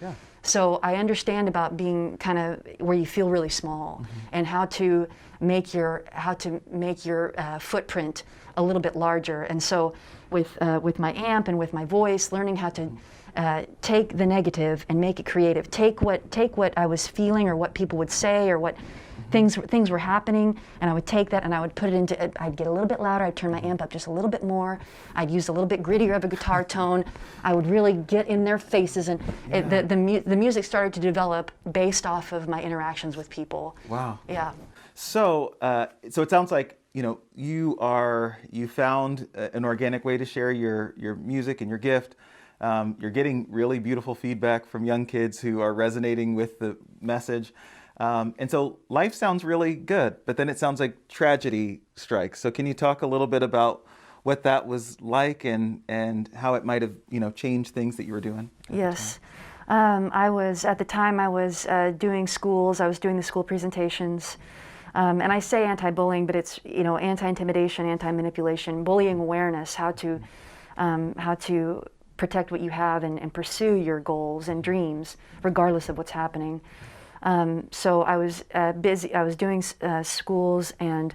Yeah. So I understand about being kind of where you feel really small, and how to make your footprint a little bit larger. And so with my amp and with my voice, learning how to take the negative and make it creative. Take what I was feeling, or what people would say, or what things were happening, and I would take that and I would put it into. I'd get a little bit louder. I'd turn my amp up just a little bit more. I'd use a little bit grittier of a guitar tone. I would really get in their faces, and the music started to develop based off of my interactions with people. Wow. Yeah. So it sounds like, you know, you found an organic way to share your music and your gift. You're getting really beautiful feedback from young kids who are resonating with the message. And so life sounds really good, but then it sounds like tragedy strikes. So can you talk a little bit about what that was like, and how it might have, you know, changed things that you were doing? Yes. At the time I was doing schools. I was doing the school presentations. And I say anti-bullying, but it's, you know, anti-intimidation, anti-manipulation, bullying awareness, how to protect what you have and pursue your goals and dreams, regardless of what's happening. So I was busy. I was doing schools, and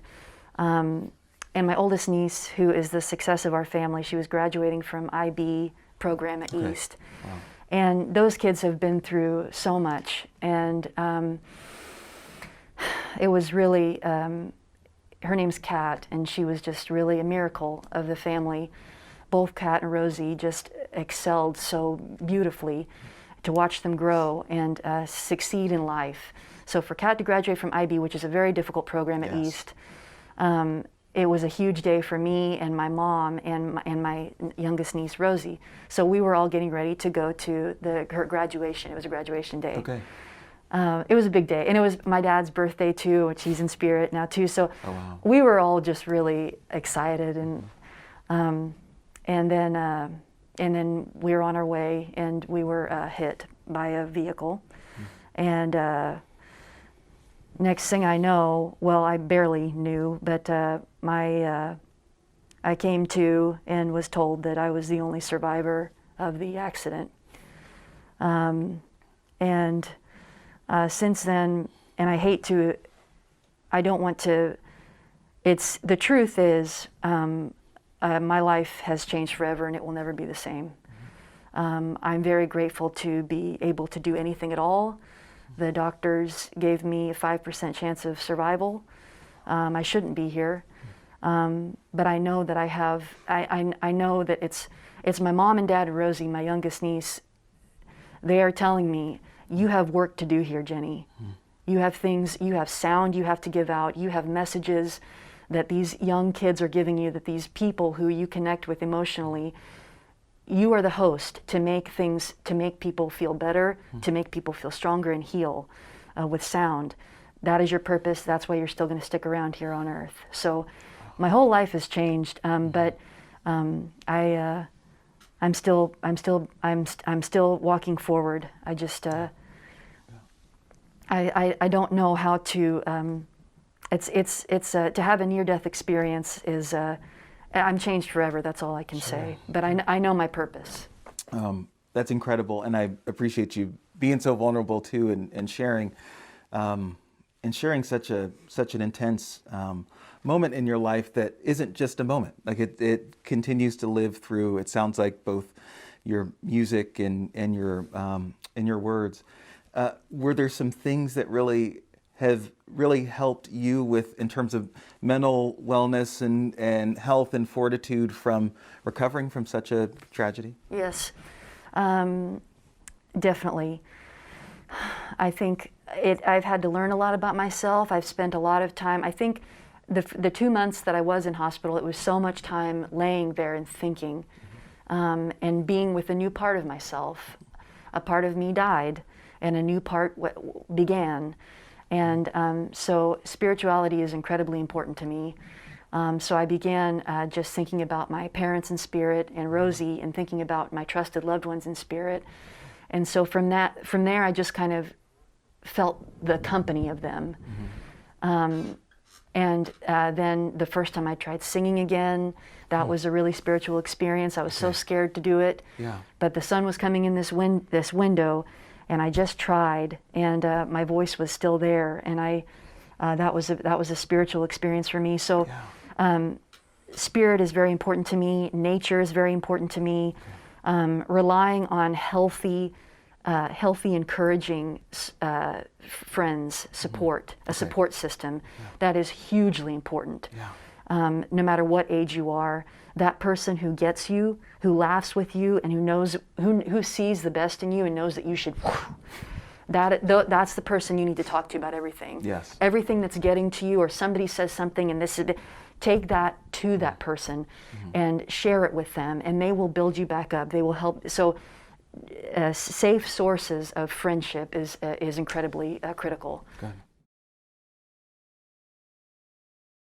my oldest niece, who is the success of our family, she was graduating from IB program at East. Wow. And those kids have been through so much, and it was really, her name's Kat, and she was just really a miracle of the family. Both Kat and Rosie just excelled so beautifully, to watch them grow and succeed in life. So for Kat to graduate from IB, which is a very difficult program at East, it was a huge day for me and my mom and my youngest niece, Rosie. So we were all getting ready to go to her graduation. It was a graduation day. Okay. It was a big day, and it was my dad's birthday too, which he's in spirit now too. So Oh, wow. we were all just really excited, and then we were on our way, and we were hit by a vehicle. And next thing I know, well, I barely knew, but I came to and was told that I was the only survivor of the accident. Since then, and I don't want to, the truth is, my life has changed forever, and it will never be the same. I'm very grateful to be able to do anything at all. The doctors gave me a 5% chance of survival. I shouldn't be here, but I know that I know that it's my mom and dad and Rosie, my youngest niece. They are telling me, you have work to do here, Jenny. You have things, you have sound you have to give out, you have messages that these young kids are giving you, that these people who you connect with emotionally, you are the host to make people feel better, to make people feel stronger and heal with sound. That is your purpose. That's why you're still going to stick around here on earth. So my whole life has changed, but I'm still walking forward. I just I don't know how to. It's to have a near-death experience is. I'm changed forever. That's all I can say. But I know my purpose. That's incredible, and I appreciate you being so vulnerable too, and sharing such an intense moment in your life that isn't just a moment. Like it continues to live through. It sounds like both your music and your words. Were there some things that have really helped you in terms of mental wellness and health and fortitude from recovering from such a tragedy? Yes, definitely. I think I've had to learn a lot about myself. I've spent a lot of time. I think the 2 months that I was in hospital, it was so much time laying there and thinking, and being with a new part of myself. A part of me died, and a new part began. And so spirituality is incredibly important to me. So I began just thinking about my parents in spirit and Rosie, and thinking about my trusted loved ones in spirit. And so from there, I just kind of felt the company of them. And then the first time I tried singing again, that was a really spiritual experience. I was so scared to do it, but the sun was coming in this window, and I just tried, and my voice was still there, and that was a spiritual experience for me. So spirit is very important to me. Nature is very important to me. Relying on healthy, encouraging friends, support, a support system, that is hugely important. No matter what age you are, that person who gets you, who laughs with you, and who knows, who sees the best in you and knows that you should. That's the person you need to talk to about everything. Yes. Everything that's getting to you, or somebody says something, and this is. Take that to that person and share it with them, and they will build you back up. They will help. So, safe sources of friendship is incredibly critical. Good.